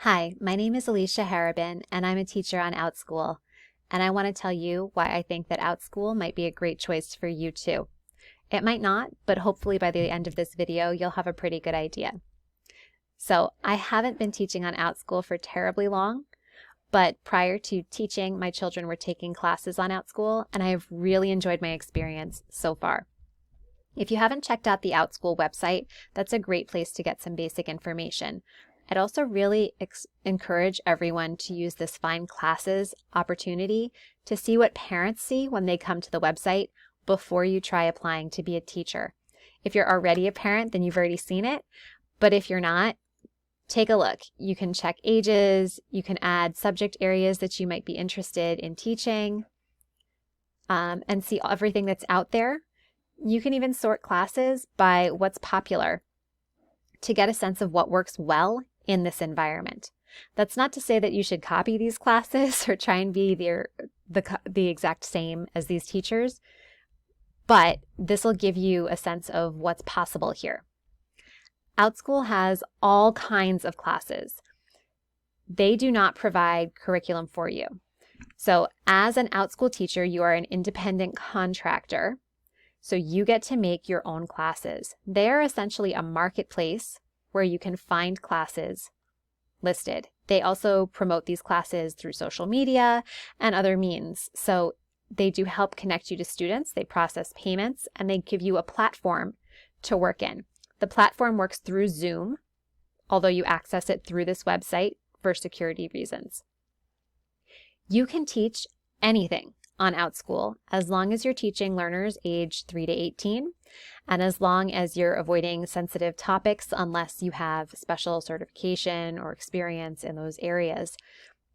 Hi, my name is Alicia Harabin, and I'm a teacher on Outschool. And I want to tell you why I think that Outschool might be a great choice for you too. It might not, but hopefully by the end of this video, you'll have a pretty good idea. So I haven't been teaching on Outschool for terribly long, but prior to teaching, my children were taking classes on Outschool, and I have really enjoyed my experience so far. If you haven't checked out the Outschool website, that's a great place to get some basic information. I'd also really encourage everyone to use this Find Classes opportunity to see what parents see when they come to the website before you try applying to be a teacher. If you're already a parent, then you've already seen it, but if you're not, take a look. You can check ages, you can add subject areas that you might be interested in teaching, and see everything that's out there. You can even sort classes by what's popular to get a sense of what works well in this environment. That's not to say that you should copy these classes or try and be the exact same as these teachers, but this will give you a sense of what's possible here. Outschool has all kinds of classes. They do not provide curriculum for you. So as an Outschool teacher, you are an independent contractor. So you get to make your own classes. They are essentially a marketplace where you can find classes listed. They also promote these classes through social media and other means. So they do help connect you to students, they process payments, and they give you a platform to work in. The platform works through Zoom, although you access it through this website for security reasons. You can teach anything on Outschool as long as you're teaching learners age 3 to 18 and as long as you're avoiding sensitive topics unless you have special certification or experience in those areas.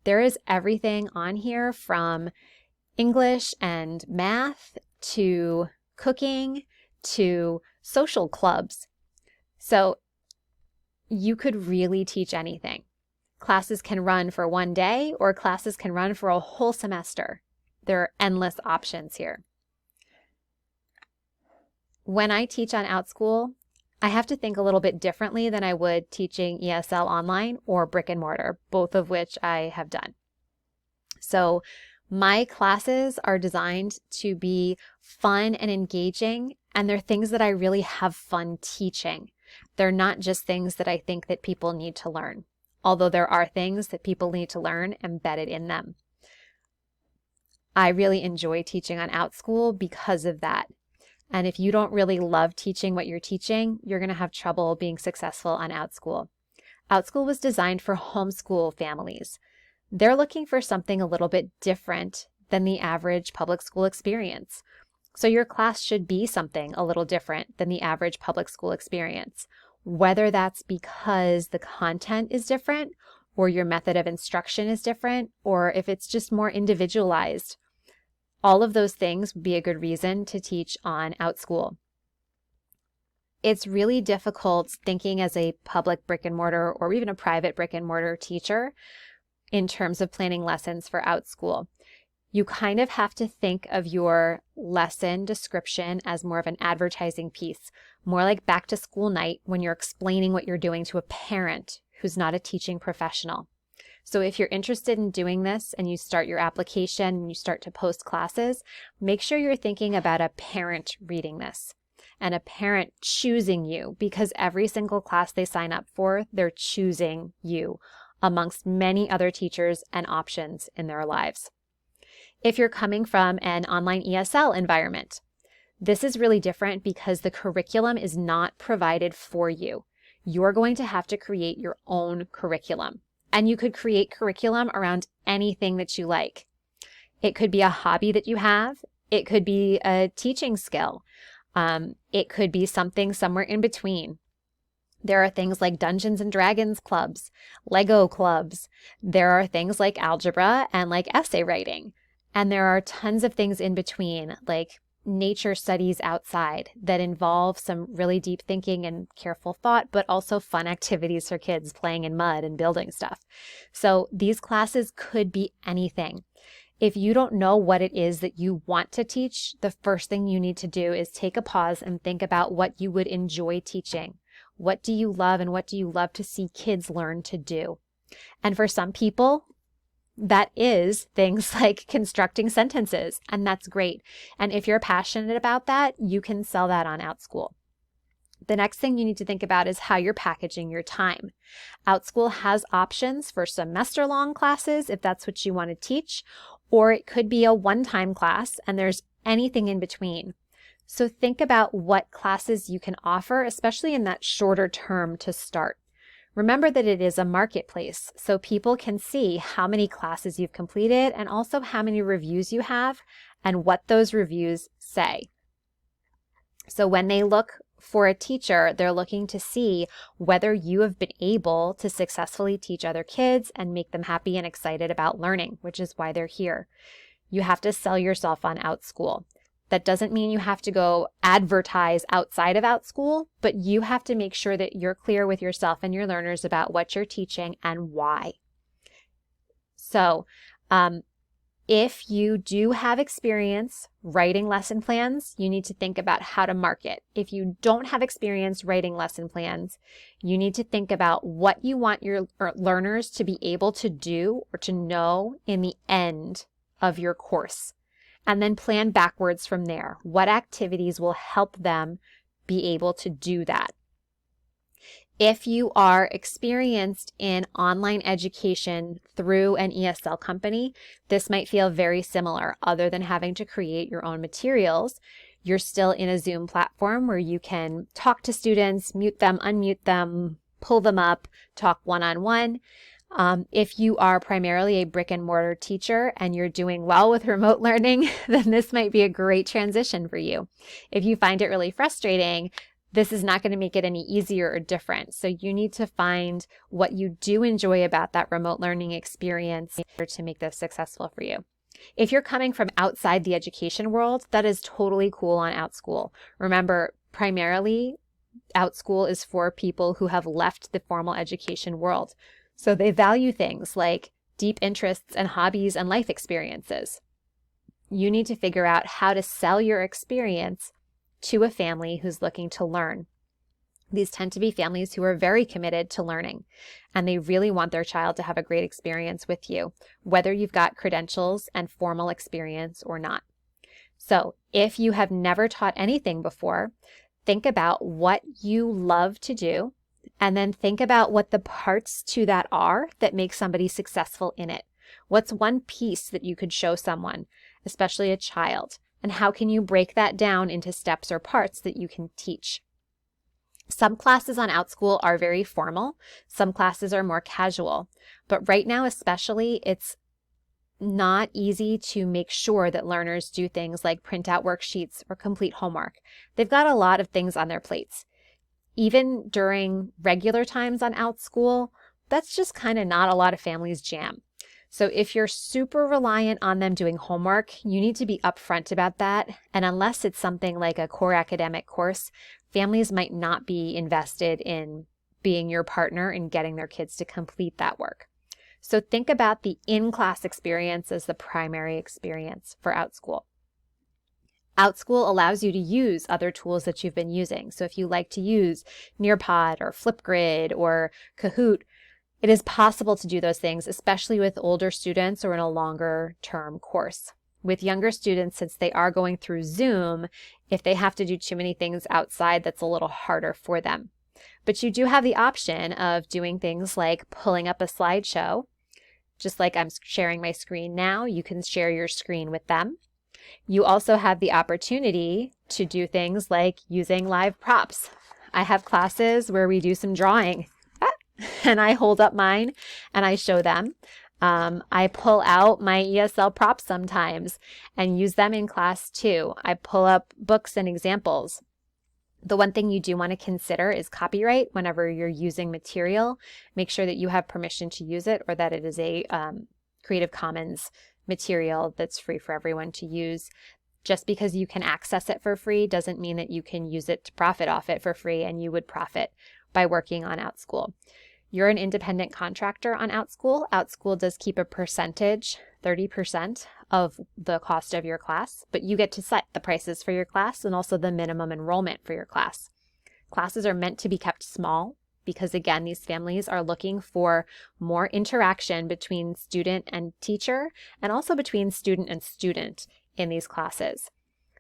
There is everything on here from English and math to cooking to social clubs. So you could really teach anything. Classes can run for one day or classes can run for a whole semester. There are endless options here. When I teach on Outschool, I have to think a little bit differently than I would teaching ESL online or brick and mortar, both of which I have done. So my classes are designed to be fun and engaging, and they're things that I really have fun teaching. They're not just things that I think that people need to learn, although there are things that people need to learn embedded in them. I really enjoy teaching on Outschool because of that. And if you don't really love teaching what you're teaching, you're going to have trouble being successful on Outschool. Outschool was designed for homeschool families. They're looking for something a little bit different than the average public school experience. So your class should be something a little different than the average public school experience, whether that's because the content is different or your method of instruction is different, or if it's just more individualized. All of those things would be a good reason to teach on Outschool. It's really difficult thinking as a public brick and mortar or even a private brick and mortar teacher in terms of planning lessons for Outschool. You kind of have to think of your lesson description as more of an advertising piece, more like back to school night when you're explaining what you're doing to a parent who's not a teaching professional. So if you're interested in doing this and you start your application and you start to post classes, make sure you're thinking about a parent reading this and a parent choosing you, because every single class they sign up for, they're choosing you amongst many other teachers and options in their lives. If you're coming from an online ESL environment, this is really different because the curriculum is not provided for you. You're going to have to create your own curriculum. And you could create curriculum around anything that you like. It could be a hobby that you have. It could be a teaching skill. It could be something somewhere in between. There are things like Dungeons and Dragons clubs, Lego clubs. There are things like algebra and like essay writing. And there are tons of things in between, like nature studies outside that involve some really deep thinking and careful thought, but also fun activities for kids playing in mud and building stuff. So these classes could be anything. If you don't know what it is that you want to teach, the first thing you need to do is take a pause and think about what you would enjoy teaching. What do you love and what do you love to see kids learn to do? And for some people, that is things like constructing sentences, and that's great. And if you're passionate about that, you can sell that on Outschool. The next thing you need to think about is how you're packaging your time. Outschool has options for semester-long classes if that's what you want to teach, or it could be a one-time class, and there's anything in between. So think about what classes you can offer, especially in that shorter term to start. Remember that it is a marketplace, so people can see how many classes you've completed and also how many reviews you have and what those reviews say. So when they look for a teacher, they're looking to see whether you have been able to successfully teach other kids and make them happy and excited about learning, which is why they're here. You have to sell yourself on Outschool. That doesn't mean you have to go advertise outside of Outschool, but you have to make sure that you're clear with yourself and your learners about what you're teaching and why. So, if you do have experience writing lesson plans, you need to think about how to market. If you don't have experience writing lesson plans, you need to think about what you want your learners to be able to do or to know in the end of your course. And then plan backwards from there. What activities will help them be able to do that? If you are experienced in online education through an ESL company, this might feel very similar. Other than having to create your own materials, you're still in a Zoom platform where you can talk to students, mute them, unmute them, pull them up, talk one-on-one. If you are primarily a brick and mortar teacher and you're doing well with remote learning, then this might be a great transition for you. If you find it really frustrating, this is not going to make it any easier or different. So you need to find what you do enjoy about that remote learning experience to make this successful for you. If you're coming from outside the education world, that is totally cool on Outschool. Remember, primarily, Outschool is for people who have left the formal education world. So they value things like deep interests and hobbies and life experiences. You need to figure out how to sell your experience to a family who's looking to learn. These tend to be families who are very committed to learning, and they really want their child to have a great experience with you, whether you've got credentials and formal experience or not. So if you have never taught anything before, think about what you love to do, and then think about what the parts to that are that make somebody successful in it. What's one piece that you could show someone, especially a child? And how can you break that down into steps or parts that you can teach? Some classes on Outschool are very formal. Some classes are more casual. But right now especially, it's not easy to make sure that learners do things like print out worksheets or complete homework. They've got a lot of things on their plates. Even during regular times on Outschool, that's just kind of not a lot of families' jam. So if you're super reliant on them doing homework, you need to be upfront about that. And unless it's something like a core academic course, families might not be invested in being your partner in getting their kids to complete that work. So think about the in-class experience as the primary experience for Outschool. Outschool allows you to use other tools that you've been using. So if you like to use Nearpod or Flipgrid or Kahoot, it is possible to do those things, especially with older students or in a longer term course. With younger students, since they are going through Zoom, if they have to do too many things outside, that's a little harder for them. But you do have the option of doing things like pulling up a slideshow. Just like I'm sharing my screen now, you can share your screen with them. You also have the opportunity to do things like using live props. I have classes where we do some drawing, and I hold up mine and I show them. I pull out my ESL props sometimes and use them in class too. I pull up books and examples. The one thing you do want to consider is copyright whenever you're using material. Make sure that you have permission to use it or that it is a Creative Commons material that's free for everyone to use. Just because you can access it for free doesn't mean that you can use it to profit off it for free, and you would profit by working on Outschool. You're an independent contractor on Outschool. Outschool does keep a percentage, 30% of the cost of your class, but you get to set the prices for your class and also the minimum enrollment for your class. Classes are meant to be kept small because again, these families are looking for more interaction between student and teacher and also between student and student in these classes.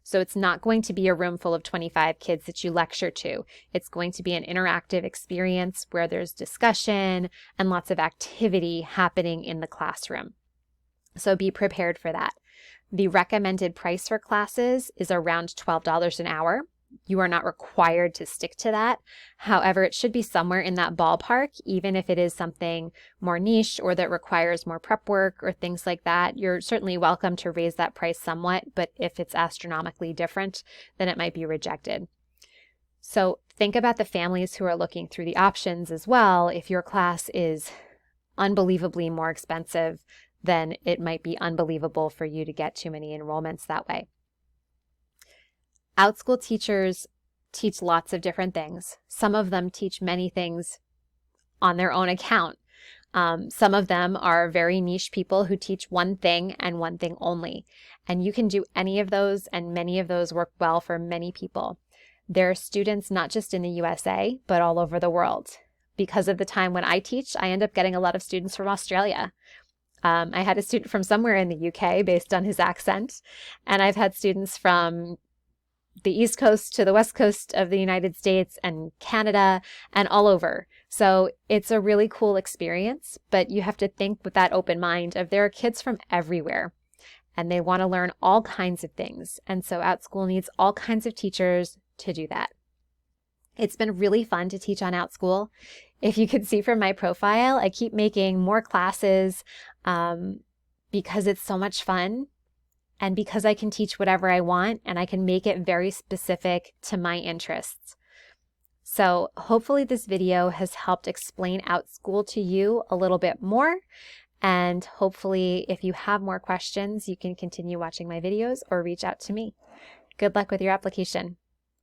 So it's not going to be a room full of 25 kids that you lecture to. It's going to be an interactive experience where there's discussion and lots of activity happening in the classroom. So be prepared for that. The recommended price for classes is around $12 an hour. You are not required to stick to that. However, it should be somewhere in that ballpark, even if it is something more niche or that requires more prep work or things like that. You're certainly welcome to raise that price somewhat, but if it's astronomically different, then it might be rejected. So think about the families who are looking through the options as well. If your class is unbelievably more expensive, then it might be unbelievable for you to get too many enrollments that way. Outschool teachers teach lots of different things. Some of them teach many things on their own account. Some of them are very niche people who teach one thing and one thing only. And you can do any of those, and many of those work well for many people. There are students not just in the USA, but all over the world. Because of the time when I teach, I end up getting a lot of students from Australia. I had a student from somewhere in the UK based on his accent, and I've had students from the East Coast to the West Coast of the United States and Canada and all over. So it's a really cool experience, but you have to think with that open mind of there are kids from everywhere and they want to learn all kinds of things. And so Outschool needs all kinds of teachers to do that. It's been really fun to teach on Outschool. If you could see from my profile, I keep making more classes because it's so much fun. And because I can teach whatever I want and I can make it very specific to my interests. So hopefully this video has helped explain Outschool to you a little bit more. And hopefully if you have more questions, you can continue watching my videos or reach out to me. Good luck with your application.